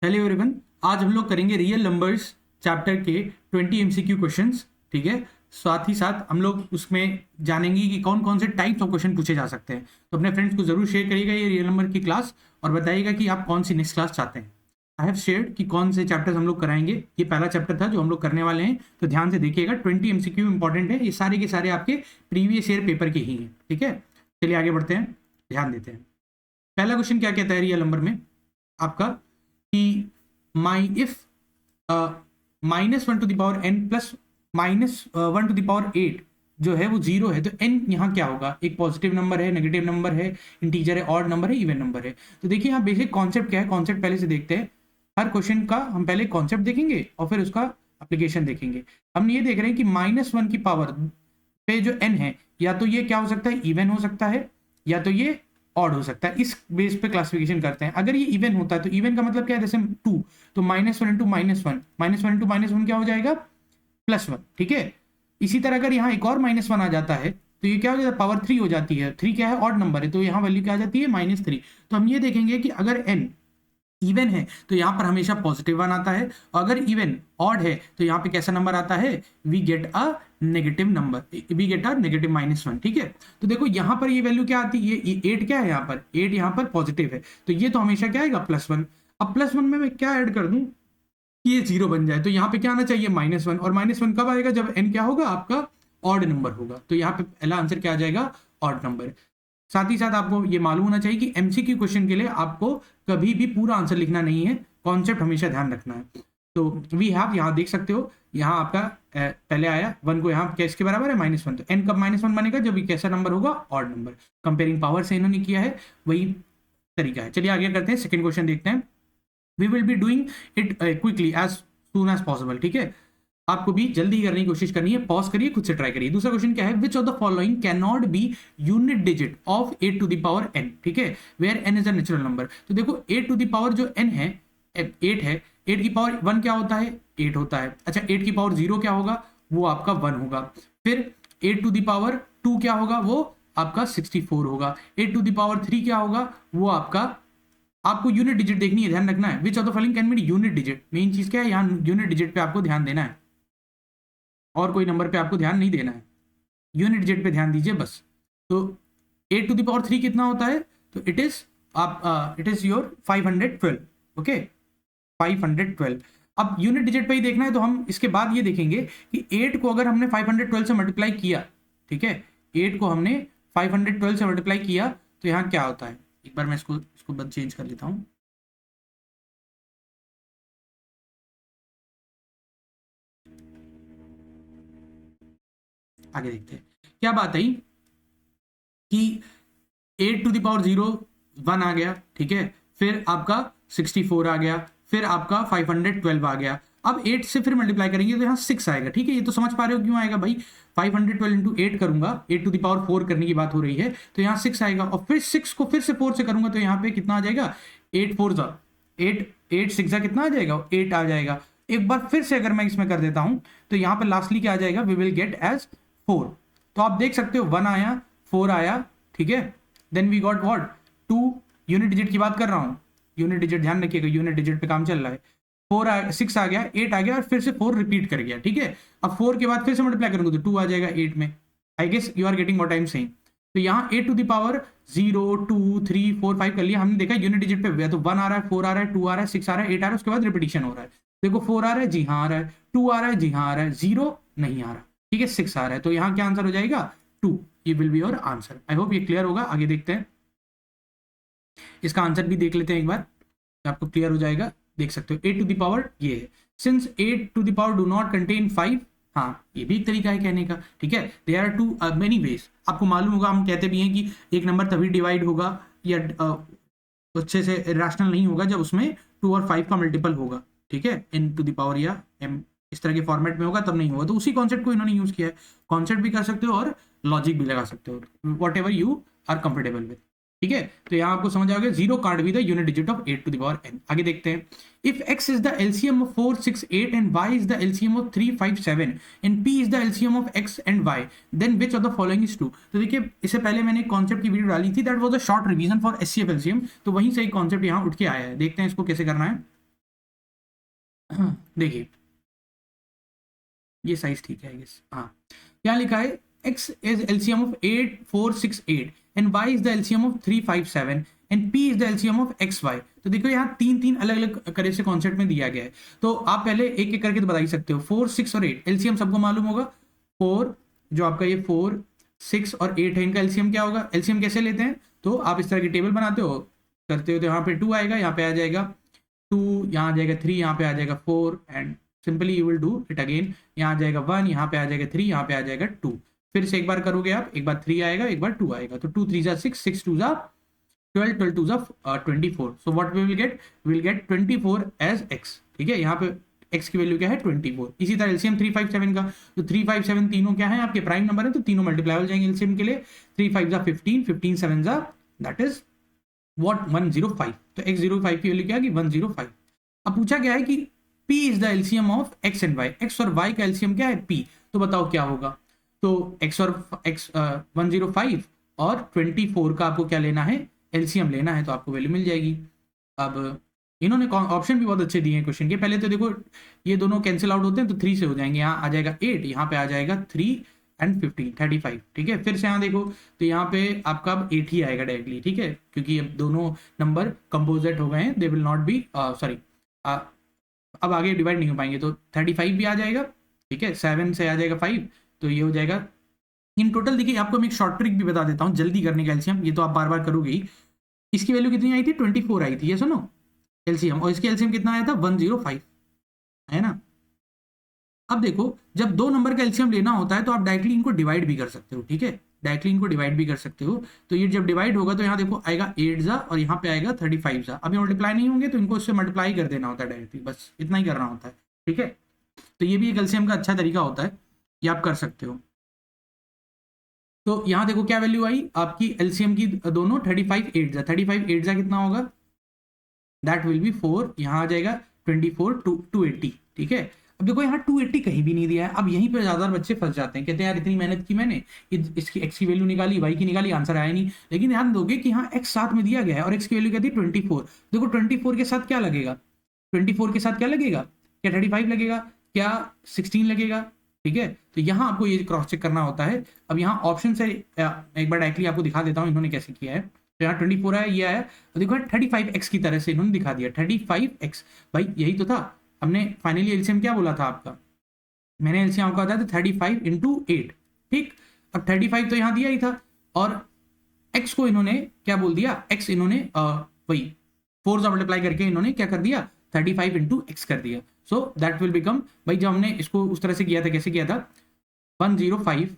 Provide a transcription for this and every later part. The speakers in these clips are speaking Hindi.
Hello everyone. आज हम लोग करेंगे रियल नंबर्स चैप्टर के 20 एमसीक्यू क्वेश्चंस। ठीक है। साथ ही साथ हम लोग उसमें जानेंगे कि कौन कौन से टाइप्स ऑफ क्वेश्चन पूछे जा सकते हैं। तो अपने फ्रेंड्स को जरूर शेयर करिएगा ये रियल नंबर की क्लास और बताइएगा कि आप कौन सी नेक्स्ट क्लास चाहते हैं। आई हैव शेयर्ड कि कौन से चैप्टर्स हम लोग कराएंगे। ये पहला चैप्टर था जो हम लोग करने वाले हैं, तो ध्यान से देखिएगा। 20 एमसीक्यू इंपॉर्टेंट है, ये सारे के सारे आपके प्रीवियस ईयर पेपर के ही हैं। ठीक है, चलिए आगे बढ़ते हैं, ध्यान देते हैं। पहला क्वेश्चन क्या कहता है रियल नंबर में आपका कि माई इफ -1 to the power n plus -1 to the power 8 जो है वो 0 है, तो n यहाँ क्या होगा? एक पॉजिटिव नंबर है, नेगेटिव नंबर है, इंटीजर है, ऑड नंबर है, इवन नंबर है। तो देखिए यहाँ बेसिक कॉन्सेप्ट क्या है, कॉन्सेप्ट पहले से देखते हैं। हर क्वेश्चन का हम पहले कॉन्सेप्ट देखेंगे और फिर उसका एप्लीकेशन देखेंगे। हम ये देख रहे हैं कि -1 की पावर पे जो n है, या तो ये क्या हो सकता है, इवन हो सकता है, या तो ये ऑड हो सकता है। इस बेस पे क्लासिफिकेशन करते हैं। अगर ये इवन होता है तो इवन का मतलब क्या है, जैसे 2, तो -1 इंटू -1, -1 इंटू -1 क्या हो जाएगा, +1। ठीक है। इसी तरह अगर यहाँ एक और -1 आ जाता है तो ये क्या हो जाता है, पावर 3 हो जाती है। 3 क्या है, ऑड नंबर है, तो यहाँ वैल्यू क्या आ जाती है, -3। तो हम ये देखेंगे कि अगर n इवन है तो यहाँ पर हमेशा पॉजिटिव 1 आता है, और अगर इवन ऑड है तो यहाँ पे कैसा नंबर आता है, we get a negative number, we get a negative -1। ठीक है। तो देखो यहाँ पर ये वैल्यू क्या आती है, ये 8 क्या है, यहाँ पर 8 यहाँ पर पॉजिटिव है, तो ये तो हमेशा क्या आएगा, +1। अब +1 में मैं क्या ऐड कर दूं कि ये 0 बन जाए, तो यहाँ पे क्या आना चाहिए, -1। और -1 कब आएगा, जब n क्या होगा आपका, ऑड नंबर होगा। तो यहाँ पे पहला आंसर क्या आ जाएगा, ऑड नंबर। साथ ही साथ आपको ये मालूम होना चाहिए कि एमसीक्यू क्वेश्चन के लिए आपको कभी भी पूरा आंसर लिखना नहीं है, कॉन्सेप्ट हमेशा ध्यान रखना है। तो वी हैव, यहाँ देख सकते हो, यहाँ आपका पहले आया 1 को, यहाँ किसके बराबर है, -1। तो n कब -1 बनेगा, जब ये कैसा नंबर होगा, ऑड नंबर। कंपेयरिंग पावर से इन्होंने किया है, वही तरीका है। चलिए आगे करते हैं, सेकंड क्वेश्चन देखते हैं। We will be doing it quickly as soon as possible. ठीक है, आपको भी जल्दी करने की कोशिश करनी है, पॉज करिए, खुद से ट्राई करिए। दूसरा क्वेश्चन क्या है, which of the following can not be unit digit of 8 to the power n। ठीक है, where n is a natural number. तो देखो 8 टू द पावर जो n है, 8 है, 8 की पावर 1 क्या होता है, 8 होता है। अच्छा, 8 की पावर 0 क्या होगा, वो आपका 1 होगा। फिर 8 टू द पावर 2 क्या होगा, वो आपका 64 होगा। 8 टू द पावर 3 क्या होगा, वो आपका, आपको यूनिट डिजिट देखनी है, ध्यान रखना है। Which of the following can be unit digit, main चीज क्या है, यहाँ यूनिट डिजिट पे आपको ध्यान देना है, और कोई नंबर पे आपको ध्यान नहीं देना है, यूनिट डिजिट पे ध्यान दीजिए बस। तो 8 टू द पावर 3 कितना होता है, तो इट इज आप इट इज योर 512। ओके, 512। अब यूनिट डिजिट पे ही देखना है, तो हम इसके बाद ये देखेंगे कि 8 को अगर हमने 512 से मल्टीप्लाई किया, ठीक है, 8 को हमने 512 से मल्टीप्लाई किया, तो यहाँ क्या होता है, एक बार मैं इसको बस चेंज कर लेता हूँ। आगे देखते हैं क्या बात आई कि 8 टू द पावर 0 1 आ गया, ठीक है, फिर आपका 64 आ गया, फिर आपका 512 आ गया। अब 8 से फिर मल्टीप्लाई करेंगे तो यहाँ 6 आएगा। ठीक है, ये तो समझ पा रहे हो क्यों आएगा भाई, 512 इंटू 8 करूंगा, 8 टू द पावर 4 करने की बात हो रही है, तो यहाँ 6 आएगा। और फिर 6 को फिर से 4 से करूंगा तो यहाँ पे कितना आ जाएगा, 8 4 जा 8, 8 6 जा कितना आ जाएगा, 8 आ जाएगा। एक बार फिर से अगर मैं इसमें कर देता हूं तो यहाँ पे लास्टली क्या आ जाएगा, वी विल गेट एज 4। तो आप देख सकते हो 1 आया, 4 आया, ठीक है, then we got what, 2। Unit digit की बात कर रहा हूं, यूनिट डिजिट ध्यान रखिएगा, यूनिट डिजिट पे काम चल रहा है। 6 आ गया, 8 आ गया, और फिर से 4 रिपीट कर गया। ठीक है, अब 4 के बाद फिर से मल्टीप्लाई करूंगा तो 2 आ जाएगा 8 में। I guess you are getting what I am saying. तो यहाँ 8 टू द पावर 0 2 3 4 5 कर लिया हमने, देखा यूनिट डिजिट पे तो 1 आ रहा है, 4 आ रहा है, 2 आ रहा है, 6 आ रहा है, 8 आ रहा है, उसके बाद रिपीटिशन हो रहा है। देखो 4 आ रहा है, जी हाँ आ रहा है, 2 आ रहा है, जी हाँ आ रहा है, 0 नहीं आ रहा, ठीक है, 6 आ रहा है। तो यहाँ क्या आंसर हो जाएगा, 2। ये will be your answer. I hope ये क्लियर होगा। आगे देखते हैं, इसका आंसर भी देख लेते हैं एक बार, आपको क्लियर हो जाएगा। देख सकते हो 8 टू द पावर ये है, since 8 to the power do not contain 5। हाँ, ये भी एक तरीका है कहने का। ठीक है, there are too many ways. आपको मालूम होगा, हम कहते भी हैं कि एक नंबर तभी डिवाइड होगा या अच्छे से रैशनल नहीं होगा जब उसमें 2 और 5 का मल्टीपल होगा। ठीक है, n टू द पावर या m इस तरह के फॉर्मेट में होगा तब नहीं होगा। तो उसी कॉन्सेप्ट को इन्होंने यूज किया है। कॉन्सेप्ट भी कर सकते हो और लॉजिक भी लगा सकते हो, whatever you are comfortable with. ठीक है, तो यहाँ आपको समझ आ गया, 0 can't be the unit digit of 8 to the power n। आगे देखते हैं, if x is the LCM of 4 6 8 and y is the LCM of 3 5 7 and p is the LCM of x and y, then which of the following is true. तो देखिए, इससे पहले मैंने एक कॉन्सेप्ट की वीडियो डाली थी, that was a short revision for HCF LCM, तो वहीं से एक कॉन्सेप्ट यहाँ उठ के आया है। देखते हैं इसको कैसे करना है। देखिए ये साइज ठीक है, गेस। हाँ, यहाँ लिखा है x is LCM of 8468 and y is the LCM of 357 and p is the LCM of xy। तो देखो यहाँ तीन तीन अलग अलग करे से कॉन्सेप्ट में दिया गया है, तो आप पहले एक एक करके तो बता ही सकते हो। 4, 6 और 8 एलसीएम सबको मालूम होगा। 4 जो आपका ये 4, 6 और 8 है, इनका एलसीएम क्या होगा? एलसीएम कैसे लेते हैं? तो आप इस तरह की टेबल बनाते हो, करते हो, तो यहाँ पे 2 आएगा, यहाँ पे आ जाएगा 2, यहाँ आ जाएगा 3, यहाँ पे आ जाएगा 4 and simply you will do it again. यहाँ आ जाएगा 1, यहाँ पे आ जाएगा 3, यहाँ पे आ जाएगा 2। फिर से एक बार करोगे आप, एक बार 3 आएगा, एक बार 2 आएगा, तो 2 3 जा 6, 6 2 जा 12, 12 2 जा 24। So what we will get 24 as x। ठीक है, यहाँ पे x की वैल्यू क्या है? 24। इसी तरह एलसीएम 357 का, तो 357 तीनों क्या है? आपके प्राइम नंबर है, तो तीनों मल्टीप्लाई हो जाएंगे एलसीएम के लिए। 3 5 जा 15, 15 7 जा दैट इज व्हाट 105। तो x05 की वैल्यू क्या है? 105। अब पूछा गया है कि P is the LCM of x and y। x और y का एलसीएम क्या है? P। तो बताओ क्या होगा? तो x और x 105 और 24 का आपको क्या लेना है? एलसीएम लेना है, तो आपको वैल्यू मिल जाएगी। अब इन्होंने ऑप्शन भी बहुत अच्छे दिए हैं क्वेश्चन के। पहले तो देखो ये दोनों कैंसिल आउट होते हैं, तो 3 से हो जाएंगे। यहाँ आ जाएगा 8, यहाँ पे आ जाएगा 3 एंड 15 35। ठीक है, फिर से यहाँ देखो तो यहाँ पे आपका अब 8 ही आएगा डायरेक्टली। ठीक है, क्योंकि अब दोनों नंबर कंपोजिट हो गए हैं, they will not be sorry, अब आगे डिवाइड नहीं हो पाएंगे, तो 35 भी आ जाएगा। ठीक है, 7 से आ जाएगा 5, तो ये हो जाएगा इन टोटल। देखिए आपको मैं एक शॉर्ट ट्रिक भी बता देता हूँ जल्दी करने का एलसीएम, ये तो आप बार बार करोगे ही। इसकी वैल्यू कितनी आई थी? 24 आई थी, ये सुनो एलसीएम, और इसकी एलसीएम कितना आया था? 105, है ना। अब देखो जब दो नंबर का एलसीएम लेना होता है तो आप डायरेक्टली इनको डिवाइड भी कर सकते हो। ठीक है, डायरेक्टली इनको डिवाइड भी कर सकते हो। तो ये जब डिवाइड होगा तो यहाँ देखो आएगा 8 जा और यहाँ पे आएगा 35 जा। अब ये मल्टीप्लाई नहीं होंगे तो इनको इससे मल्टीप्लाई कर देना होता है डायरेक्टली, बस इतना ही करना होता है। ठीक है, तो ये भी एक एलसीएम का अच्छा तरीका होता है, ये आप कर सकते हो। तो यहाँ देखो क्या वैल्यू आई आपकी एलसीएम की दोनों 35 8 जा। 35 8 जा कितना होगा? That will B 4। यहाँ आ जाएगा 24 280। ठीक है, अब देखो यहाँ 280 कहीं भी नहीं दिया है। अब यहीं पे ज्यादा बच्चे फंस जाते हैं, कहते हैं यार इतनी मेहनत की मैंने, इसकी x की वैल्यू निकाली, y की निकाली, आंसर आया नहीं। लेकिन ध्यान दोगे कि यहाँ x साथ में दिया गया है और x की वैल्यू क्या थी? 24। देखो 24 के साथ क्या लगेगा? 24 के साथ क्या लगेगा? क्या 35 लगेगा? क्या 16 लगेगा? ठीक है, तो यहाँ आपको ये क्रॉस चेक करना होता है। अब यहाँ ऑप्शन से एक बार डायरेक्टली आपको दिखा देता हूँ इन्होंने कैसे किया है। तो यहाँ 24 आया, ये आया, तो देखो 35x की तरह से इन्होंने दिखा दिया। 35x, भाई यही तो था। हमने फाइनली एलसीएम क्या बोला था आपका? मैंने एलसीएम आपका बताया था 35 इंटू 8। ठीक, अब 35 तो यहाँ दिया ही था, और x को इन्होंने क्या बोल दिया? x इन्होंने वही 4 से मल्टीप्लाई करके इन्होंने क्या कर दिया? 35 इंटू एक्स कर दिया। सो दैट विल बिकम, भाई जब हमने इसको उस तरह से किया था, कैसे किया था? 105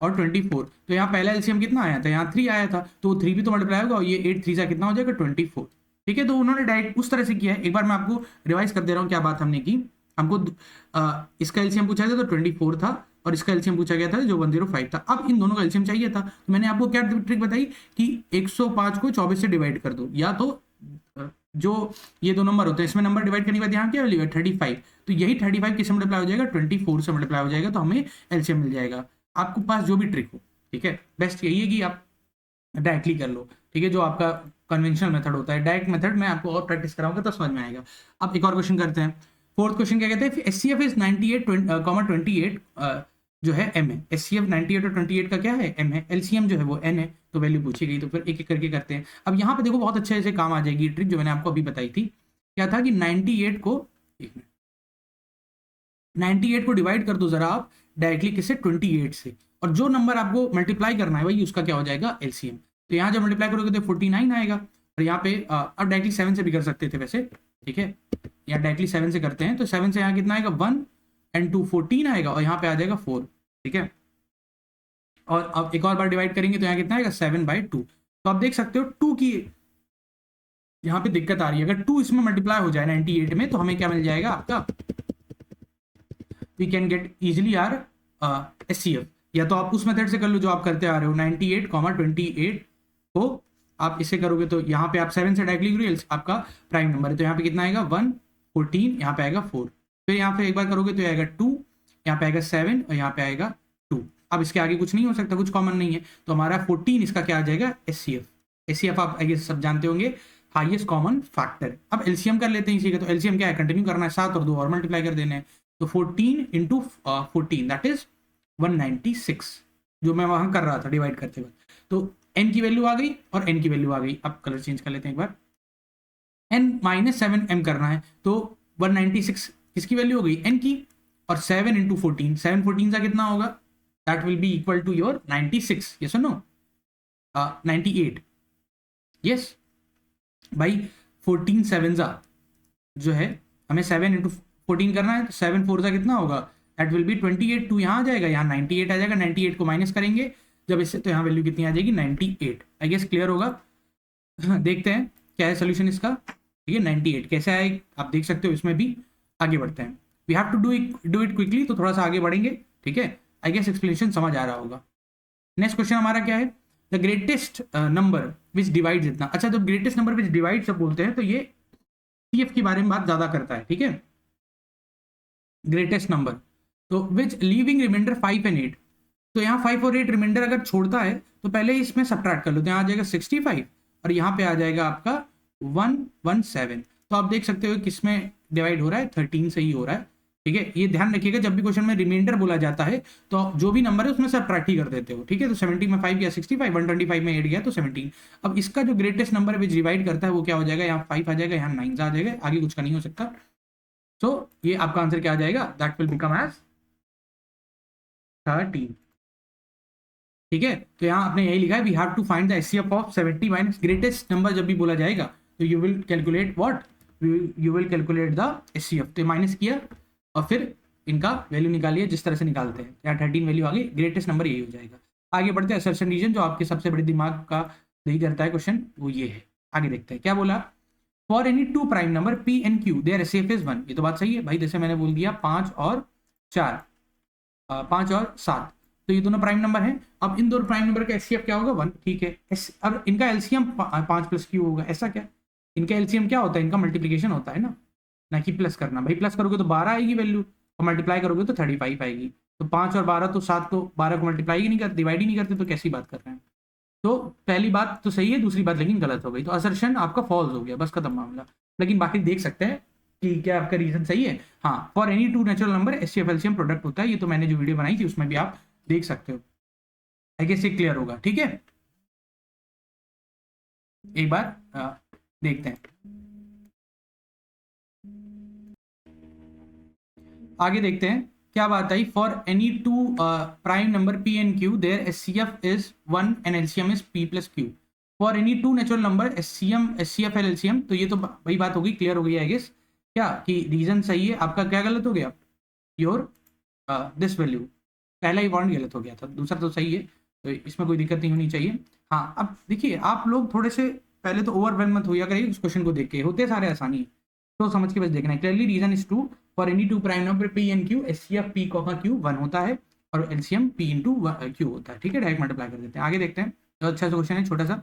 और 24, तो यहाँ पहला एलसीएम कितना आया था? यहाँ 3 आया था, तो 3 भी तो मल्टीप्लाई होगा, और ये 8 3 से कितना हो जाएगा? 24। ठीक है, तो उन्होंने डायरेक्ट उस तरह से किया है। एक बार मैं आपको रिवाइज कर दे रहा हूँ क्या बात हमने की। हमको इसका एलसीएम पूछा था तो 24 था, और इसका एलसीएम पूछा गया था जो 105 था। अब इन दोनों का एलसीएम चाहिए था, तो मैंने आपको क्या ट्रिक बताई कि 105 को 24 से डिवाइड कर दो, या तो जो ये दो नंबर होते हैं इसमें नंबर डिवाइड करने के बाद यहाँ क्या वैल्यू है? 35। तो यही 35 किससे मल्टीप्लाई हो जाएगा? 24 से मल्टीप्लाई हो जाएगा, तो हमें एलसीएम मिल जाएगा। आपको पास जो भी ट्रिक हो, ठीक है, बेस्ट यही है कि आप डायरेक्टली कर लो। ठीक है, जो आपका कन्वेंशनल मेथड होता है, डायरेक्ट मेथड में आपको और प्रैक्टिस कराऊंगा तो समझ में आएगा। अब एक और क्वेश्चन करते हैं। फोर्थ क्वेश्चन क्या कहते हैं? एचसीएफ इज 98 28 जो है m है। एचसीएफ 98 और 28 का क्या है? m है। एलसीएम जो है वो n है, तो वैल्यू पूछी गई, तो फिर एक एक करके करते हैं। अब यहाँ पे देखो बहुत अच्छे से काम आ जाएगी ट्रिक जो मैंने आपको अभी बताई थी। क्या था कि 98 को 98 को डिवाइड कर दो जरा आप डायरेक्टली किससे? 28 से, और जो नंबर आपको मल्टीप्लाई करना है वही उसका क्या हो जाएगा? एलसीएम। तो यहाँ जब मल्टीप्लाई करोगे तो 49 आएगा, और यहाँ पे अब डायरेक्टली 7 से भी कर सकते थे वैसे। ठीक है, यहाँ डायरेक्टली 7 से करते हैं, तो 7 से यहाँ कितना आएगा? 1 एंड 2 14 आएगा, और यहाँ पे आ जाएगा 4। ठीक है, और अब एक और बार डिवाइड करेंगे तो यहाँ कितना आएगा? 7/2। तो आप देख सकते हो 2 की यहाँ पे दिक्कत आ रही है। अगर 2 इसमें मल्टीप्लाई हो जाए 98 में, तो हमें क्या मिल जाएगा आपका? We can get easily our HCF. या तो आप उस मेथड से कर लो जो आप करते आ रहे हो, 98, 28 को आप इसे करोगे तो यहाँ पे आप 7 से डायरेक्टली करोगे, आपका प्राइम नंबर है, तो यहाँ पे कितना आएगा? 1 14, यहाँ पे आएगा 4। फिर यहाँ पे एक बार करोगे तो आएगा 2, यहाँ पे आएगा 7, और यहाँ पे आएगा 2। अब इसके आगे कुछ नहीं हो सकता, कुछ कॉमन नहीं है, तो हमारा 14 इसका क्या आ जाएगा? एचसीएफ। एचसीएफ आप आगे सब जानते होंगे, हाईएस्ट कॉमन फैक्टर। अब एलसीएम कर लेते हैं इसी का, तो एलसीएम क्या है, कंटिन्यू करना है, 7 और 2 और मल्टीप्लाई कर देने हैं, तो 14 इंटू 14 दैट इज 196, जो मैं वहां कर रहा था डिवाइड करते हुए। तो n की वैल्यू आ गई और n की वैल्यू आ गई। अब कलर चेंज कर लेते हैं एक बार, n-7m करना है, तो 196 किसकी वैल्यू हो गई, n की, और 7 इंटू 14, 7 14 का कितना होगा, that will be equal to your 96, yes और नो, 98, यस भाई। 14 7 जा जो है, हमें 7 इंटू 14 करना है, तो 7 4 का कितना होगा, दैट विल बी 28, 2 यहाँ आ जाएगा, यहाँ 98 आ जाएगा, 98 को माइनस करेंगे जब इससे, तो यहाँ वैल्यू कितनी आ जाएगी, 98। आई गेस क्लियर होगा। देखते हैं क्या है सोल्यूशन इसका, ठीक है। 98 कैसे आए आप देख सकते हो, इसमें भी आगे बढ़ते हैं। We have to do it quickly, तो थोड़ा सा आगे बढ़ेंगे, ठीक है। आई गेस एक्सप्लेनेशन समझ आ रहा होगा। नेक्स्ट क्वेश्चन हमारा क्या है, the greatest number which divides इतना। अच्छा, जब ग्रेटेस्ट नंबर विच डिवाइड जब बोलते हैं तो ये CF के बारे में बात ज्यादा करता है, ठीक है। ग्रेटेस्ट नंबर, तो विच लीविंग रिमाइंडर 5 एंड 8, तो यहाँ 5 और 8 रिमाइंडर अगर छोड़ता है तो पहले इसमें सब्ट्रैक्ट कर लो, तो यहाँ आ जाएगा 65 और यहाँ पे आ जाएगा आपका 117। तो आप देख सकते हो किसमें डिवाइड हो रहा है, 13 से ही हो रहा है, ठीक है। ये ध्यान रखिएगा, जब भी क्वेश्चन में रिमाइंडर बोला जाता है तो जो भी नंबर है उसमें सब्ट्रैक्ट ही कर देते हो, ठीक है। तो 70 में 5 गया 65, 125 में 8 गया तो 17। अब इसका जो ग्रेटेस्ट नंबर विच डिवाइड करता है वो क्या हो जाएगा, यहाँ 5 आ जाएगा, यहाँ 9 आ जाएगा, आगे कुछ का नहीं हो सकता। तो ये आपका आंसर क्या आ जाएगा, दैट विल बिकम एज 13, ठीक है। तो यहाँ आपने यही लिखा है, we have to find the HCF of 70 minus greatest number. जब भी बोला जाएगा तो you will calculate what, you will calculate the HCF। तो माइनस किया और फिर इनका वैल्यू निकालिए जिस तरह से निकालते हैं, यहाँ 13 वैल्यू आ गई, ग्रेटेस्ट नंबर यही हो जाएगा। आगे बढ़ते हैं, असर्शन रीजन, जो आपके सबसे बड़े दिमाग का नहीं करता है क्वेश्चन, वो ये है। आगे देखते हैं क्या बोला, for any 2 prime number P and Q there HCF is 1। ये तो बात सही है भाई, जैसे मैंने बोल दिया 5 और 4, 5 और 7, तो ये दोनों प्राइम नंबर हैं। अब इन दोनों प्राइम नंबर का HCF क्या होगा, 1, ठीक है। अब इनका LCM 5 + Q होगा, ऐसा क्या, इनका LCM क्या होता है, इनका मल्टीप्लीकेशन होता है ना कि प्लस करना। भाई प्लस करोगे तो 12 आएगी वैल्यू, और मल्टीप्लाई करोगे तो 35 आएगी। तो 5 और 12 तो 7 तो 12 को मल्टीप्लाई ही नहीं करते, डिवाइड ही नहीं करते, तो कैसी बात कर रहे हैं। तो पहली बात तो सही है, दूसरी बात लेकिन गलत हो गई, तो असर्शन आपका फॉल्स हो गया, बस खत्म मामला। लेकिन बाकी देख सकते हैं कि क्या आपका रीजन सही है। हाँ, for any 2 natural number HCF LCM product होता है, ये तो मैंने जो वीडियो बनाई थी उसमें भी आप देख सकते हो। आई गेस ये क्लियर होगा, ठीक है। एक बार देखते हैं आगे, देखते हैं क्या बात आई। For any 2 prime number P and Q there HCF is 1 and LCM is P + Q। For any 2 natural number HCF LCM, तो ये तो वही बात हो गई, क्लियर हो गई आई गेस, क्या कि रीजन सही है आपका, क्या गलत हो गया, योर दिस वैल्यू, पहला ही पॉइंट गलत हो गया था, दूसरा तो सही है, तो इसमें कोई दिक्कत नहीं होनी चाहिए। हाँ, अब देखिए आप लोग थोड़े से पहले तो ओवरवेल मत होइए करिए, उस क्वेश्चन को देख के होते सारे आसानी, तो समझ के बस देखना है। Clearly reason is true, for any 2 prime number P and Q HCF P, Q 1 होता है और LCM P × Q होता है, ठीक है। डायरेक्ट मल्टीप्लाई कर देते हैं, आगे देखते हैं। तो अच्छा सा क्वेश्चन है, छोटा सा।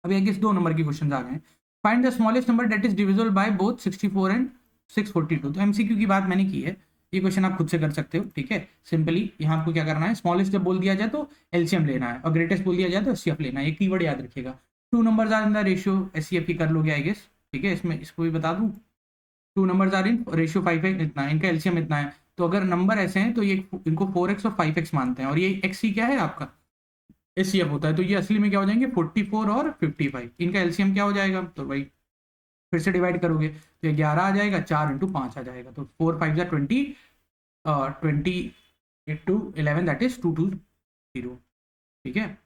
अभी आई गेस 2 नंबर के क्वेश्चन आ गए हैं। Find the smallest number that is divisible by both 64 and 642। तो MCQ की बात मैंने की है, ये क्वेश्चन आप खुद से कर सकते हो, ठीक है। सिंपली यहाँ आपको क्या करना है, स्मॉलेस्ट जब बोल दिया जाए तो LCM लेना है, और ग्रेटेस्ट बोल दिया जाए तो HCF लेना है। ये कीवर्ड याद रखिएगा। 2 numbers are in the ratio, HCF की कर लोगे आई गेस, ठीक है। इसमें इसको भी बता दूं, 2 नंबर्स आर इन रेशियो 5 है, इतना है, इनका LCM इतना है। तो अगर नंबर ऐसे हैं तो ये इनको 4x और 5x मानते हैं, और ये XC क्या है आपका, HCF होता है। तो ये असली में क्या हो जाएंगे, 44 और 55, इनका LCM क्या हो जाएगा, तो भाई फिर से डिवाइड करोगे तो ये 11 आ जाएगा, 4 × 5 आ जाएगा, तो 4 5 जा 20, 20 × 11 दैट इज 220, ठीक है,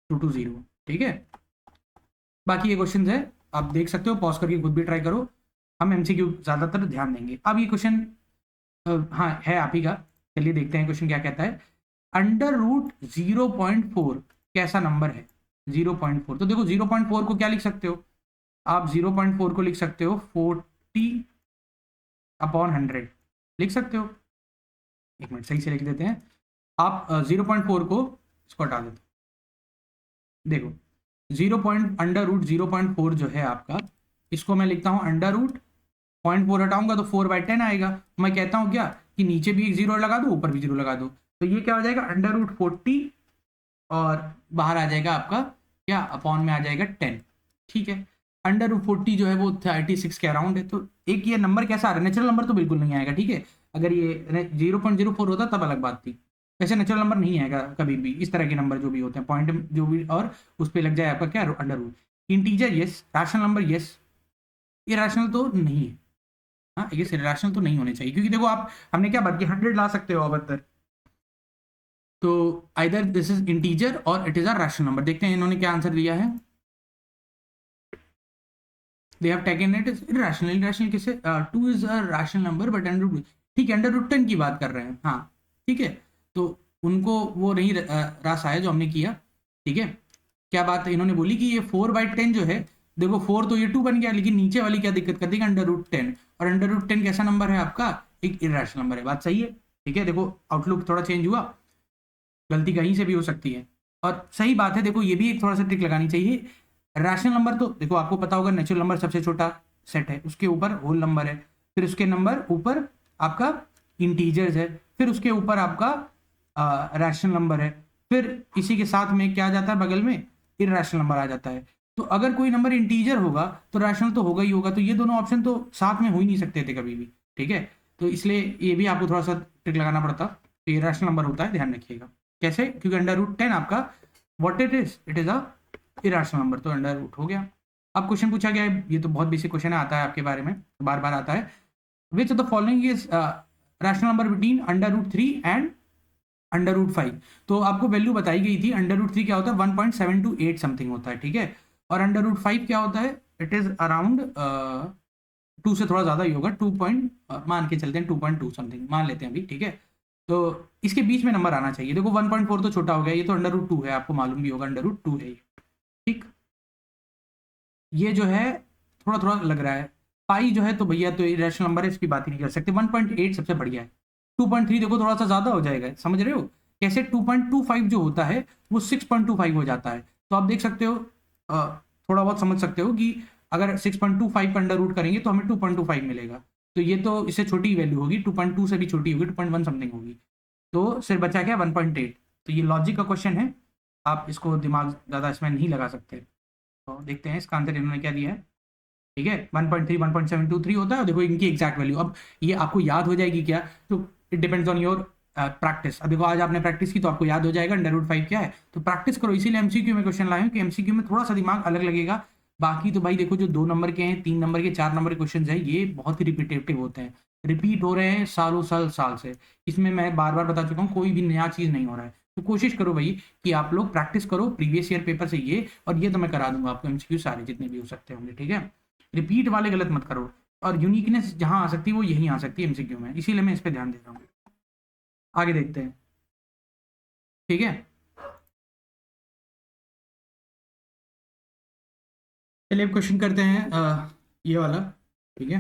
220, ठीक है। बाकी ये क्वेश्चन है, आप देख सकते हो, पॉज करके खुद भी ट्राई करो, हम MCQ ज्यादातर ध्यान देंगे। अब ये क्वेश्चन हाँ है आप ही का, चलिए देखते हैं क्वेश्चन क्या कहता है। √0.4 कैसा नंबर है, 0.4। तो देखो 0.4 को क्या लिख सकते हो आप, 0.4 को लिख सकते हो 40/100 लिख सकते हो। एक मिनट सही से लिख देते हैं आप, 0.4 को इसको हटा देते, देखो 0.4 जो है आपका, इसको मैं लिखता हूँ √0.4 हटाऊंगा तो 4/10 आएगा। मैं कहता हूँ क्या कि नीचे भी एक 0 लगा दो, ऊपर भी 0 लगा दो, तो ये क्या हो जाएगा √40, और बाहर आ जाएगा आपका क्या अपॉन में आ जाएगा 10, ठीक है। अंडर रूट 40 जो है वो 36 के अराउंड है। तो एक ये नंबर कैसा आ रहा है, नेचुरल नंबर तो बिल्कुल नहीं आएगा, ठीक है। अगर ये 0.04 होता तब अलग बात थी, वैसे नेचुरल नंबर नहीं आएगा कभी भी। इस तरह के नंबर जो भी होते हैं पॉइंट जो भी, और उस पर लग जाए आपका क्या, under root. Integer yes, rational number yes, irrational तो नहीं है। हाँ, ये इरेशनल तो नहीं होने चाहिए, क्योंकि देखो आप, हमने क्या बात की, 100 ला सकते हो आप अंदर, तो आइदर दिस इज इंटीजर और it is a rational number. देखते हैं इन्होंने क्या आंसर दिया है। They have taken it is irrational. Irrational किसे, 2 is a rational number but under root, ठीक है, अंडर रूट 10 की बात कर रहे हैं, हाँ ठीक है। तो उनको वो नहीं रास आया जो हमने किया, ठीक है। क्या बात है इन्होंने बोली कि ये 4/10 जो है, देखो 4 तो ये 2 बन गया, लेकिन नीचे वाली क्या दिक्कत कर दी, अंडर रूट 10, और अंडर रूट 10 कैसा नंबर है आपका, एक इरेशनल नंबर है। बात सही है, ठीक है। देखो आउटलुक थोड़ा चेंज हुआ, गलती कहीं से भी हो सकती है, और सही बात है। देखो ये भी एक थोड़ा सा ट्रिक लगानी चाहिए। रैशनल नंबर तो देखो आपको पता होगा, नेचुरल नंबर सबसे छोटा सेट है, उसके ऊपर होल नंबर है, फिर उसके नंबर ऊपर आपका इंटीजर्स है, फिर उसके ऊपर आपका रैशनल नंबर है, फिर इसी के साथ में क्या आ जाता है बगल में, इरैशनल नंबर आ जाता है। तो अगर कोई नंबर इंटीजर होगा तो रैशनल तो होगा ही होगा, तो ये दोनों ऑप्शन तो साथ में हो ही नहीं सकते थे कभी भी, ठीक है। तो इसलिए ये भी आपको थोड़ा सा ट्रिक लगाना पड़ता, तो ये रैशनल नंबर होता है, ध्यान रखिएगा। कैसे, क्योंकि अंडर रूट 10 आपका what it is a irrational number, तो अंडर रूट हो गया। अब क्वेश्चन पूछा गया है, ये तो बहुत बेसिक क्वेश्चन है, आता है आपके बारे में, बार बार आता है। Which of the following is rational number between under root 3 and under root 5। तो आपको वैल्यू बताई गई थी, अंडर रूट 3 क्या होता है, 1.728 समथिंग होता है, ठीक है। और अंडर रूट 5 क्या होता है, इट इज अराउंड 2 से थोड़ा ज़्यादा ही होगा, 2 पॉइंट मान के चलते हैं, 2.2 समथिंग मान लेते हैं अभी, ठीक है। तो इसके बीच में नंबर आना चाहिए। देखो 1.4 तो छोटा हो गया, ये तो अंडर रूट 2 है, आपको मालूम भी होगा अंडर रूट 2 है, ठीक। ये जो है थोड़ा थोड़ा लग रहा है, पाई जो है तो भैया तो इरेशनल नंबर है, इसकी बात ही नहीं कर सकते। 1.8 सबसे बढ़िया है, 2.3 देखो थोड़ा सा ज़्यादा हो जाएगा, समझ रहे हो कैसे। 2.25 जो होता है वो 6.25 हो जाता है, तो आप देख सकते हो, थोड़ा बहुत समझ सकते हो कि अगर 6.25 का अंडर रूट करेंगे तो हमें 2.25 मिलेगा। तो ये तो इससे छोटी वैल्यू होगी, 2.2 से भी छोटी होगी, 2.1 समथिंग होगी, तो सिर्फ बचा क्या 1.8। तो ये लॉजिक का क्वेश्चन है, आप इसको दिमाग ज़्यादा इसमें नहीं लगा सकते। तो देखते हैं इसका आंसर इन्होंने क्या दिया है, ठीक है। 1.3 1.723 होता है, और देखो इनकी एग्जैक्ट वैल्यू, अब ये आपको याद हो जाएगी क्या, तो it depends on your practice. अब देखो आज आपने प्रैक्टिस की तो आपको याद हो जाएगा अंडर रूट 5 क्या है, तो प्रैक्टिस करो। इसीलिए एमसीक्यू में क्वेश्चन लाए हूं कि एमसीक्यू में थोड़ा सा दिमाग अलग लगेगा। बाकी तो भाई देखो जो 2 नंबर के हैं, 3 नंबर के, 4 नंबर के क्वेश्चन है, ये बहुत ही रिपीटेटिव होते हैं, रिपीट हो रहे हैं सालों साल से। इसमें मैं बार बार बता चुका हूँ, कोई भी नया चीज़ नहीं हो रहा है। तो कोशिश करो भाई कि आप लोग प्रैक्टिस करो प्रीवियस ईयर पेपर से ये, और ये तो मैं करा दूंगा आपको एमसीक्यू सारे जितने भी हो सकते होंगे, ठीक है। रिपीट वाले गलत मत करो, और यूनिकनेस जहां आ सकती है वो यहीं आ सकती है एमसीक्यू में, इसीलिए मैं इस पर ध्यान दे रहा हूँ। आगे देखते हैं, ठीक है। चलिए अब क्वेश्चन करते हैं ये वाला, ठीक है।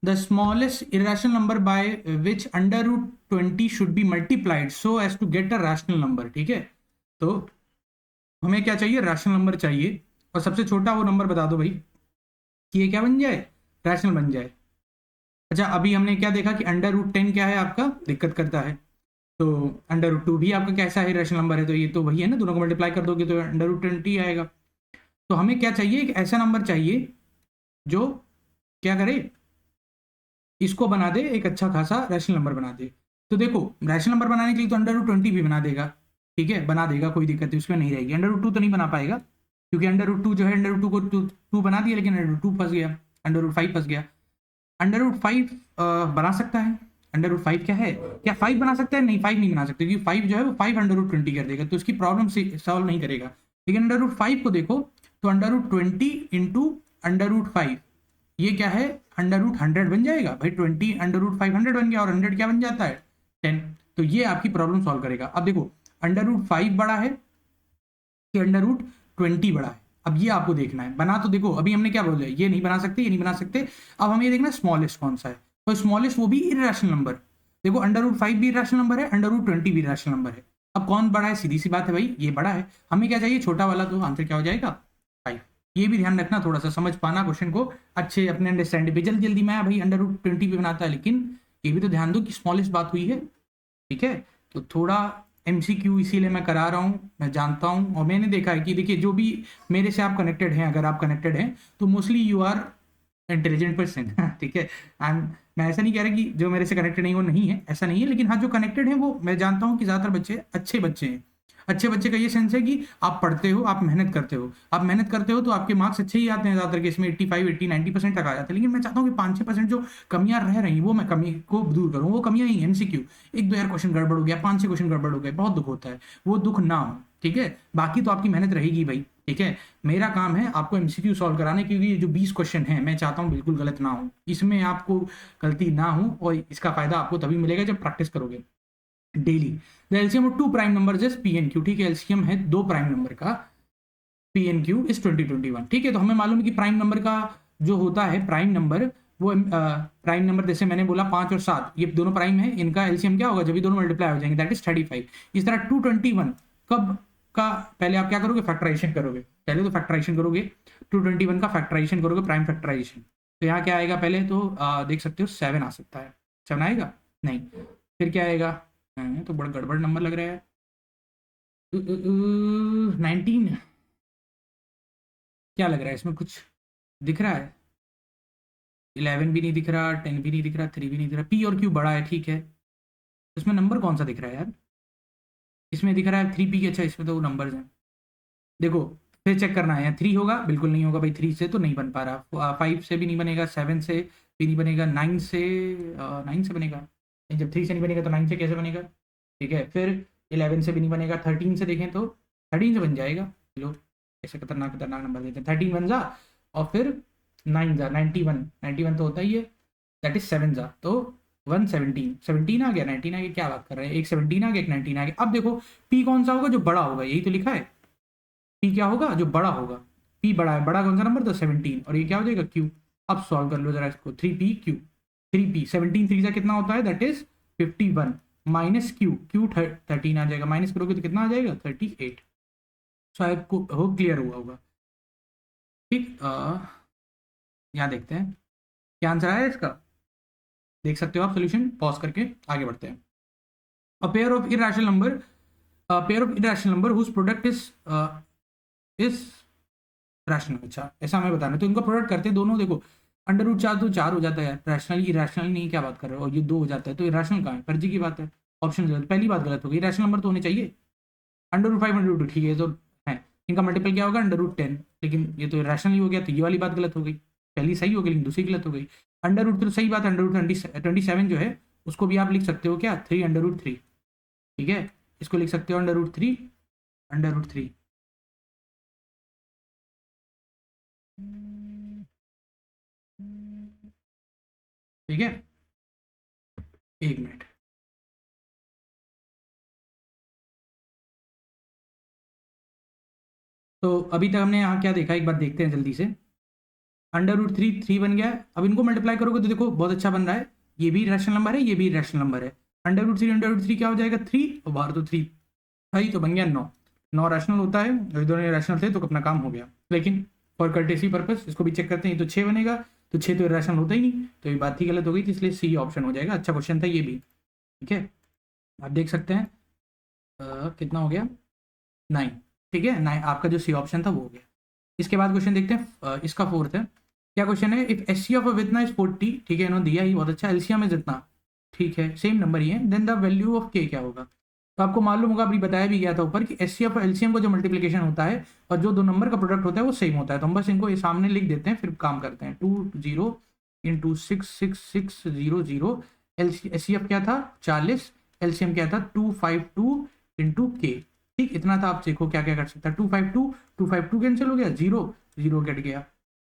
The smallest irrational number by which under root 20 should be multiplied so as to get a rational number, ठीक है। तो हमें क्या चाहिए, रैशनल नंबर चाहिए, और सबसे छोटा वो नंबर बता दो भाई कि ये क्या बन जाए, रैशनल बन जाए। अच्छा अभी हमने क्या देखा कि अंडर रूट 10 क्या है आपका, दिक्कत करता है, तो अंडर रूट 2 भी आपका कैसा है, रैशनल नंबर है, तो ये तो वही है ना, दोनों को मल्टीप्लाई कर दोगे तो अंडर रूट 20 आएगा। तो हमें क्या चाहिए, एक ऐसा नंबर चाहिए जो क्या करे, इसको बना दे एक अच्छा खासा रैशनल नंबर बना दे। तो देखो रैशनल नंबर बनाने के लिए तो अंडर रूट 20 भी बना देगा, ठीक है, बना देगा, कोई दिक्कत नहीं उसमें नहीं रहेगी। अंडर रूट 2 तो नहीं बना पाएगा, क्योंकि अंडर रूट 2 जो है, अंडर रूट 2 को 2 बना दिया, लेकिन अंडर रूट 2 फंस गया, अंडर रूट 5 फंस गया। अंडर रूट 5 बना सकता है, अंडर रूट 5 क्या है, क्या 5 बना सकता है, नहीं 5 नहीं बना सकते, क्योंकि 5 जो है वो 5 अंडर रूट 20 कर देगा, तो इसकी प्रॉब्लम सॉल्व नहीं करेगा। लेकिन अंडर रूट 5 को देखो, तो under root 20 into under root 5, ये क्या है, अंडर रूट 100 बन जाएगा भाई, 20 अंडर रूट 500 बन गया, और 100 क्या बन जाता है 10। तो ये आपकी प्रॉब्लम सॉल्व करेगा। अब देखो अंडर रूट 5 बड़ा है कि अंडर रूट 20 बड़ा है, अब ये आपको देखना है। बना तो देखो अभी हमने क्या बोला, ये नहीं बना सकते, ये नहीं बना सकते, अब हमें ये देखना स्मॉलेस्ट कौन सा है, तो स्मॉलेस्ट वो भी इरेशनल नंबर। देखो अंडर रूट 5 भी इरेशनल नंबर है, अंडर रूट 20 भी इरेशनल नंबर है। अब कौन बड़ा है, सीधी सी बात है भाई, ये बड़ा है। हमें क्या चाहिए, छोटा वाला, तो आंसर क्या हो जाएगा 5। ये भी ध्यान रखना, थोड़ा सा समझ पाना क्वेश्चन को अच्छे अपने अंडरस्टैंडिंग पे। जल्दी जल्दी में भाई अंडर रूट 20 भी बनाता है, लेकिन ये भी तो ध्यान दो कि स्मॉलेस्ट बात हुई है, ठीक है। तो थोड़ा MCQ इसीलिए मैं करा रहा हूँ, मैं जानता हूँ और मैंने देखा है कि देखिए जो भी मेरे से आप कनेक्टेड हैं, अगर आप कनेक्टेड हैं तो mostly you are intelligent person. ठीक है। मैं ऐसा नहीं कह रहा कि जो मेरे से कनेक्टेड नहीं वो नहीं है, ऐसा नहीं है, लेकिन हाँ जो कनेक्टेड है वो मैं जानता हूँ कि ज़्यादातर बच्चे अच्छे बच्चे हैं। अच्छे बच्चे का ये सेंस है कि आप पढ़ते हो, आप मेहनत करते हो, आप मेहनत करते हो तो आपके मार्क्स अच्छे ही आते हैं, ज़्यादातर केस में 85 80 90% तक आ जाते हैं। लेकिन मैं चाहता हूँ कि 5-6% जो कमियां रह रही वो मैं कमी को दूर करूँ। वो कमियां ही MCQ, एक दो यार क्वेश्चन गड़बड़ हो गया, 5-6 क्वेश्चन गड़बड़ हो गए, बहुत दुख होता है, वो दुख ना हो। ठीक है, बाकी तो आपकी मेहनत रहेगी भाई। ठीक है, मेरा काम है आपको MCQ सॉल्व कराने, क्योंकि ये जो 20 क्वेश्चन है मैं चाहता हूँ बिल्कुल गलत ना हो, इसमें आपको गलती ना हो, और इसका फायदा आपको तभी मिलेगा जब प्रैक्टिस करोगे daily. The LCM of two prime number is PNQ। ठीक है, एलसीएम है दो प्राइम नंबर का, PNQ इज 2021। ठीक है, तो हमें मालूम है कि प्राइम नंबर का जो होता है प्राइम नंबर, वो प्राइम नंबर जैसे मैंने बोला 5 और 7 ये दोनों प्राइम है, इनका एलसीएम क्या होगा जब ये दोनों मल्टीप्लाई हो जाएंगे, दैट इज 35। इस तरह 221 कब का पहले आप क्या करोगे, फैक्टराइजेशन करोगे, पहले तो फैक्टराइजेशन करोगे, 221 का फैक्टराइजेशन करोगे, प्राइम फैक्टराइजेशन। तो यहाँ क्या आएगा पहले तो देख सकते हो 7 आ सकता है, 7 आएगा नहीं, फिर क्या आएगा, तो बड़ा गड़बड़ नंबर लग रहा है, 19 क्या लग रहा है इसमें, कुछ दिख रहा है, 11 भी नहीं दिख रहा, 10 भी नहीं दिख रहा, 3 भी नहीं दिख रहा, P और Q बड़ा है, ठीक है, इसमें नंबर कौन सा दिख रहा है यार, इसमें दिख रहा है 3P, अच्छा इसमें तो नंबर्स हैं, देखो फिर चेक करना है, 3 होगा, बिल्कुल नहीं होगा भाई, 3 से तो नहीं बन पा रहा, 5 से भी नहीं बनेगा, 7 से भी नहीं बनेगा, 9 से बनेगा, जब 3 से नहीं बनेगा तो 9 से कैसे बनेगा। ठीक है, फिर 11 से भी नहीं बनेगा, 13 से देखें तो 13 से बन जाएगा, लो ऐसे खतरनाक खतरनाक नंबर देते हैं, 13 बन जा, और फिर 9 जा 91, 91 तो होता ही है, दैट इज 7 जा, तो 117, 17 आ गया, 19 आ गया, क्या बात कर रहे हैं, एक 17 आ गया, एक 19 आ गया। अब देखो पी कौन सा होगा, जो बड़ा होगा, यही तो लिखा है, पी क्या होगा, जो बड़ा होगा, पी बड़ा है, बड़ा कौन सा नंबर, तो 17, और ये क्या हो जाएगा क्यू। अब सॉल्व कर लो जरा इसको, 3P Q, 3P 17 3 से कितना होता है, दैट इज 51 माइनस Q 13 आ जाएगा, माइनस करोगे तो कितना आ जाएगा 38। शायद को हो क्लियर हुआ होगा। ठीक, यहाँ देखते हैं क्या आंसर आया इसका, देख सकते हो आप सोल्यूशन, पॉज करके आगे बढ़ते हैं। A pair of irrational number, pair of irrational number whose product is rational, अच्छा ऐसा हमें बताना है, तो इनको प्रोडक्ट करते हैं दोनों, देखो अंडर रूट 4 तो 4 हो जाता है, रैशनल इरेशनल नहीं, क्या बात कर रहे हो, और ये 2 हो जाता है, तो इरेशनल कहाँ है, फर्जी की बात है, ऑप्शन गलत, पहली बात गलत होगी, रैशनल नंबर तो होने चाहिए, अंडर रूट 5 अंडर रूट 2 ठीक है, तो है, इनका मल्टीपल क्या होगा, अंडर रूट 10, लेकिन ये तो रैशनल ही हो गया, तो ये वाली बात गलत हो गई, पहली सही हो गई लेकिन दूसरी गलत हो गई। अंडर रूट तो सही बात है, अंडर रूट 27 जो है उसको भी आप लिख सकते हो क्या, 3 अंडर रूट 3, ठीक है, इसको लिख सकते हो अंडर रूट 3, अंडर रूट 3, ठीक है, एक मिनट, तो अभी तक हमने यहाँ क्या देखा, एक बार देखते हैं जल्दी से, अंडर रूट 3 बन गया है, अब इनको मल्टीप्लाई करोगे तो देखो बहुत अच्छा बन रहा है, ये भी रैशनल नंबर है, ये भी रैशनल नंबर है, अंडर रूट थ्री क्या हो जाएगा 3, और बाहर तो 3 सही, तो बन गया 9, 9 रैशनल होता है, अगर दोनों रैशनल थे तो अपना काम हो गया, लेकिन फॉर कर्टेसी पर्पस इसको भी चेक करते हैं, ये तो 6 बनेगा, तो 6 तो रैशनल होता ही नहीं, तो ये बात ही गलत हो गई थी, इसलिए सी ऑप्शन हो जाएगा, अच्छा क्वेश्चन था ये भी। ठीक है, आप देख सकते हैं कितना हो गया 9, ठीक है 9, आपका जो सी ऑप्शन था वो हो गया। इसके बाद क्वेश्चन देखते हैं, इसका फोर्थ है, क्या क्वेश्चन है, इफ एस सी ऑफ इतना इज 40, ठीक है इन्होंने दिया ही बहुत अच्छा, एलसीएम इज इतना, ठीक है सेम नंबर ही है, देन द वैल्यू ऑफ के क्या होगा, तो आपको मालूम होगा, अभी बताया भी गया था ऊपर कि एस सी ऑफ एलसीएम का जो मल्टीप्लीकेशन होता है और जो दो नंबर का प्रोडक्ट होता है वो सेम होता है, तो हम बस इनको ये सामने लिख देते हैं, फिर काम करते हैं, 20 इंटू 66600, एस सी एफ क्या था 40, एलसीएम क्या था 252 इंटू के, ठीक इतना था, आप देखो क्या क्या कर सकता है, 252 कैंसिल हो गया, 0 0 कट गया,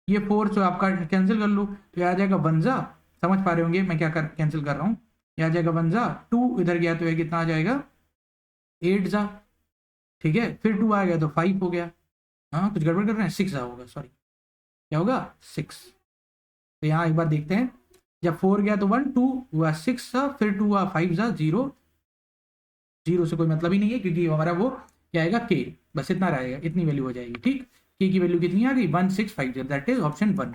ये 4 जो आपका कैंसिल कर लो, तो आ जाएगा 1 जा, समझ पा रहे होंगे मैं क्या कर कैंसिल कर रहा हूँ, ये आ जाएगा 1 जा, 2 इधर गया तो ये कितना आ जाएगा 8 जा, ठीक है, फिर 2 आ गया तो 5 हो गया, हाँ कुछ गड़बड़ कर रहे हैं, 6 जा होगा, सॉरी क्या होगा 6, तो यहाँ एक बार देखते हैं, जब 4 गया तो 1, 2 हुआ 6 जा, फिर 2 हुआ 5 जा, 0 0 से कोई मतलब ही नहीं है, क्योंकि हमारा वो क्या आएगा के, बस इतना रहेगा, इतनी वैल्यू हो जाएगी, ठीक, के की वैल्यू कितनी आ गई 1650, that is option 1।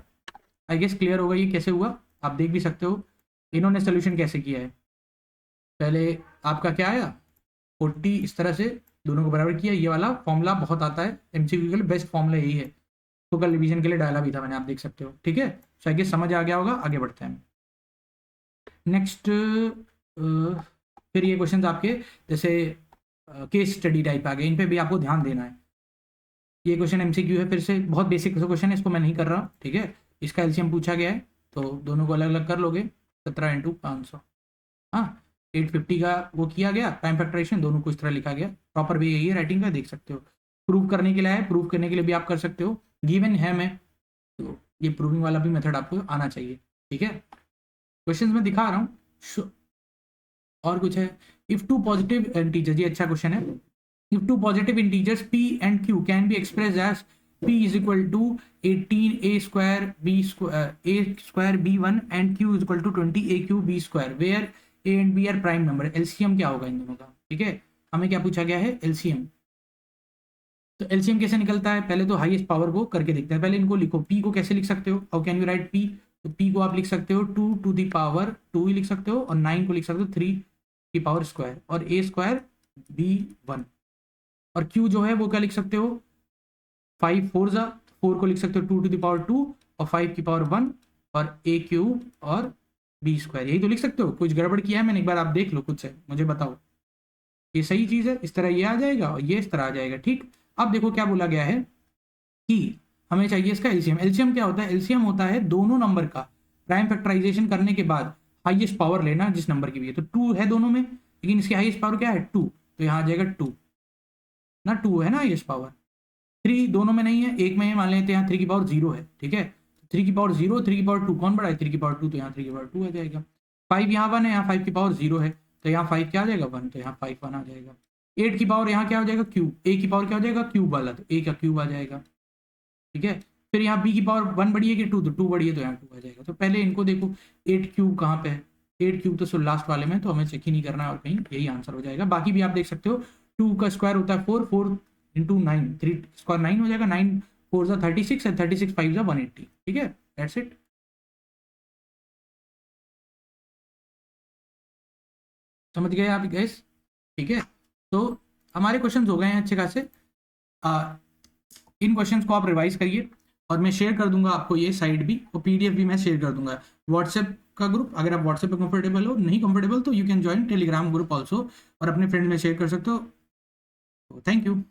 I guess clear होगा ये कैसे हुआ, आप देख भी सकते हो इन्होंने सोल्यूशन कैसे किया है, पहले आपका क्या आया 40 इस तरह से दोनों को बराबर किया। ये वाला फॉर्मूला बहुत आता है एमसीक्यू के लिए, बेस्ट फॉर्मूला यही है, तो कल रिवीजन के लिए डाला भी था मैंने, आप देख सकते हो। ठीक है, सो आई गेस समझ आ गया होगा। आगे बढ़ते हैं नेक्स्ट। फिर ये क्वेश्चन आपके जैसे केस स्टडी टाइप आ गए, इन पे भी आपको ध्यान देना है। ये क्वेश्चन एमसीक्यू है, फिर से बहुत बेसिक क्वेश्चन है, इसको मैं नहीं कर रहा हूँ। ठीक है, इसका एलसीएम पूछा गया है, तो दोनों को अलग अलग कर लोगे। 17 × 500, हाँ 850 का वो किया गया टाइम फैक्टराइजेशन, दोनों को इस तरह लिखा गया। प्रॉपर भी यही है राइटिंग का, देख सकते हो। प्रूव करने के लिए है, प्रूव करने के लिए भी आप कर सकते हो। गिवन है मैं, तो ये प्रूविंग वाला भी मेथड आपको आना चाहिए। ठीक है, क्वेश्चन में दिखा रहा हूँ। और कुछ है, इफ टू पॉजिटिव इंटीजर्स, ये अच्छा क्वेश्चन है। If two positive integers p and q can be express as p is equal to 18 a square b1 and q is equal to 20 aq b square where a and b are prime number। LCM क्या होगा इन दोनों का? ठीक है, हमें क्या पूछा गया है, एलसीएम। तो एलसीएम कैसे निकलता है, पहले तो हाईएस्ट पावर को करके देखते हैं। पहले इनको लिखो, p को कैसे लिख सकते हो, how can you right p? तो p को आप लिख सकते हो 2 to the power 2 ही लिख सकते हो, और 9 को लिख सकते हो 3 की पावर स्क्वायर, और a स्क्वायर b1। और q जो है वो क्या लिख सकते हो, 5 4 4 को लिख सकते हो 2 to the power 2 और 5 की पावर 1 और a क्यूब और b स्क्वायर, यही तो लिख सकते हो। कुछ गड़बड़ किया है मैंने, एक बार आप देख लो खुद से, मुझे बताओ ये सही चीज़ है। इस तरह ये आ जाएगा और ये इस तरह आ जाएगा। ठीक, अब देखो क्या बोला गया है कि हमें चाहिए इसका एलसीएम। एलसीएम क्या होता है, एलसीएम होता है दोनों नंबर का प्राइम फैक्टराइजेशन करने के बाद हाईएस्ट पावर लेना जिस नंबर की भी है। तो 2 है दोनों में, लेकिन इसकी हाईएस्ट पावर क्या है 2, तो यहाँ आ जाएगा 2 ना, 2 है ना हाईएस्ट पावर। 3 दोनों में नहीं है, एक में मान लेते हैं यहाँ 3 की पावर 0 है। ठीक है, 3 की पावर 0, 3 की पावर 2 कौन बड़ा है, 3 की पावर 2, तो यहाँ 3 की पावर 2 आ जाएगा। 5 यहाँ 1 है, यहाँ 5 की पावर 0 है, तो यहाँ 5 क्या आ जाएगा 1, तो यहाँ 5 1 आ जाएगा। 8 की पावर यहाँ क्या हो जाएगा क्यूब, ए की पावर क्या हो जाएगा क्यूब वाला, तो ए का क्यूब आ जाएगा। ठीक है, फिर यहाँ बी की पावर 1 बड़ी है कि 2, तो 2 बड़ी है, तो यहाँ 2 आ जाएगा। तो पहले इनको देखो, 8 क्यूब कहाँ पे है, 8 क्यूब तो लास्ट वाले में, तो हमें चेक ही नहीं करना है और कहीं, यही आंसर हो जाएगा। बाकी भी आप देख सकते हो, 2 का स्क्वायर होता है 4, 4 इंटू 9, 3 स्क्वायर 9 हो जाएगा, 9 4 जा 36 है, 36 5 जा 180। ठीक है, दैट्स इट। समझ गए आप गैस? ठीक है, तो हमारे क्वेश्चंस हो गए हैं अच्छे खासे। इन क्वेश्चंस को आप रिवाइज करिए, और मैं शेयर कर दूंगा आपको ये साइड भी, और पीडीएफ भी मैं शेयर कर दूंगा व्हाट्सएप का ग्रुप। अगर आप व्हाट्सएप पे कंफर्टेबल हो, नहीं कंफर्टेबल तो you can join Telegram group also, और अपने फ्रेंड में शेयर कर सकते हो। Thank you.